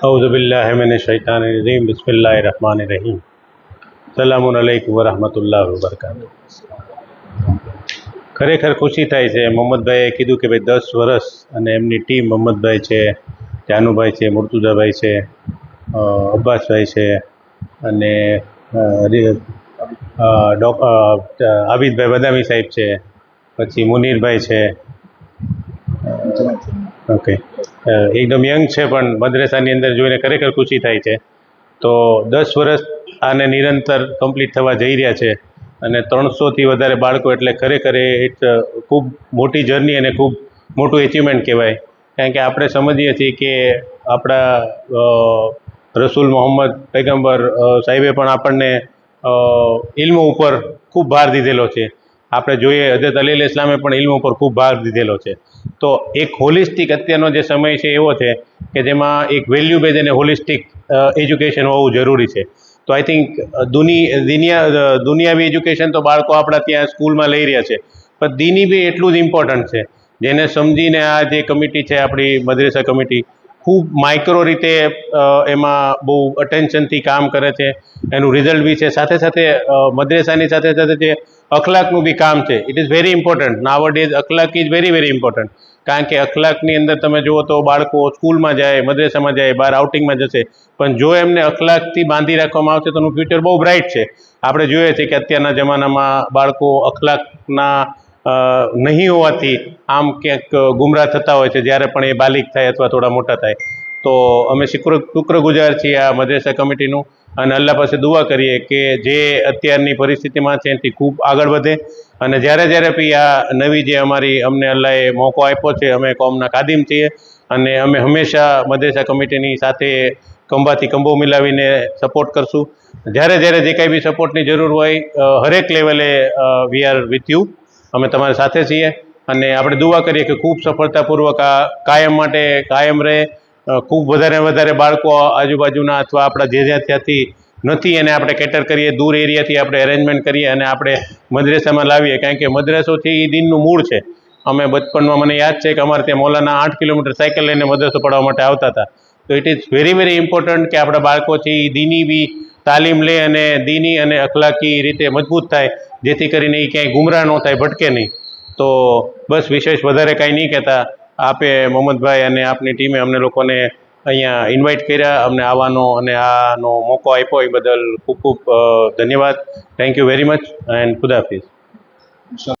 औज़ुबिल्लाहिमिनश्शैतानिर्रजीम बिस्मिल्लाहिर्रहमानिर्रहीम सलामुन अलैकुम वरहमतुल्लाहि वबरकातुहू। ખરેખર ખુશી થાય છે. મોહમ્મદભાઈએ કીધું કે ભાઈ 10 વર્ષ અને એમની ટીમ મોહમ્મદભાઈ છે, જાનુભાઈ છે, મુર્તુઝાભાઈ છે, અબ્બાસભાઈ છે અને આબિદભાઈ બદામી સાહેબ છે, પછી મુનીરભાઈ છે. ઓકે, એકદમ યંગ છે પણ મદ્રેસાની અંદર જોઈને ખરેખર ખુશી થાય છે. તો 10 વર્ષ આને નિરંતર કમ્પ્લીટ થવા જઈ રહ્યા છે અને 300થી વધારે બાળકો, એટલે ખરેખર એ ખૂબ મોટી જર્ની અને ખૂબ મોટું એચિવમેન્ટ કહેવાય. કારણ કે આપણે સમજીએ છીએ કે આપણા રસૂલ મોહમ્મદ પૈગંબર સાહેબે પણ આપણને ઇલ્મ ઉપર ખૂબ ભાર દીધેલો છે. આપણે જોઈએ હઝરત અલી અલૈહિસ્સલામે પણ ઇલ્મ ઉપર ખૂબ ભાર દીધેલો છે. તો એક હોલિસ્ટિક અત્યારનો જે સમય છે એવો છે કે જેમાં એક વેલ્યુ બેઝ અને હોલિસ્ટિક એજ્યુકેશન હોવું જરૂરી છે. તો આઈ થિંક દુનિયાવી એજ્યુકેશન તો બાળકો આપણા ત્યાં સ્કૂલમાં લઈ રહ્યા છે, પણ દીની બી એટલું જ ઇમ્પોર્ટન્ટ છે. જેને સમજીને આ જે કમિટી છે, આપણી મદ્રેસા કમિટી, ખૂબ માઇક્રો રીતે એમાં બહુ અટેન્શનથી કામ કરે છે. એનું રિઝલ્ટ બી છે. સાથે સાથે મદ્રેસાની સાથે સાથે જે અખલાકનું બી કામ છે, it is very important. Nowadays અખલાક ઇઝ વેરી વેરી ઇમ્પોર્ટન્ટ. કારણ કે અખલાકની અંદર તમે જુઓ તો બાળકો સ્કૂલમાં જાય, મદ્રેસામાં જાય, બહાર આઉટિંગમાં જશે, પણ જો એમને અખલાકથી બાંધી રાખવામાં આવશે તો એનું ફ્યુચર બહુ બ્રાઇટ છે. આપણે જોઈએ છીએ કે અત્યારના જમાનામાં બાળકો અખલાકના નહીં હોવાથી આમ ક્યાંક ગુમરાહ થતા હોય છે જ્યારે પણ એ બાલિગ થાય અથવા થોડા મોટા થાય. તો અમે શુક્રગુજાર છીએ આ મદ્રેસા કમિટીનું, અને અલ્લાહ પાસે દુઆ કરીએ કે જે અત્યારની પરિસ્થિતિમાં છે એનાથી ખૂબ આગળ વધે. અને જ્યારે જ્યારે બી આ નવી જે અમને અલ્લાહે મોકો આપ્યો છે, અમે કોમના ખાદિમ છીએ અને અમે હંમેશા મદ્રેસા કમિટીની સાથે ખંભાથી ખંભો મિલાવીને સપોર્ટ કરશું. જ્યારે જ્યારે જે કાંઈ બી સપોર્ટની જરૂર હોય, હરેક લેવલે વી આર વિથ યુ. અમે તમારી સાથે છીએ અને આપણે દુઆ કરીએ કે ખૂબ સફળતાપૂર્વક આ કાયમ માટે કાયમ રહે. ખૂબ વધારે બાળકો આજુબાજુના અથવા આપણા જે ત્યાંથી નથી એને આપણે કેટર કરીએ, દૂર એરિયાથી આપણે અરેન્જમેન્ટ કરીએ અને આપણે મદ્રેસામાં લાવીએ. કારણ કે મદ્રેસોથી એ દીનનું મૂળ છે. અમે બચપનમાં, મને યાદ છે કે અમારે ત્યાં મૌલાના 8 કિલોમીટર સાયકલ લઈને મદ્રેસો પઢાવવા માટે આવતા હતા. તો it is very very important કે આપણા બાળકોથી દીની બી તાલીમ લે અને દીની અને અખલાકી રીતે મજબૂત થાય, જેથી કરીને એ ક્યાંય ગુમરાહ ન થાય, ભટકે નહીં. તો બસ વિશેષ વધારે કાંઈ નહીં કહેતા, આપે મોહમ્મદભાઈ અને આપની ટીમે અમને લોકોને અહીંયા ઇન્વાઇટ કર્યા, અમને આવવાનો અને આનો મોકો આપ્યો એ બદલ ખૂબ ખૂબ ધન્યવાદ. Thank you very much and ખુદાહાફિઝ.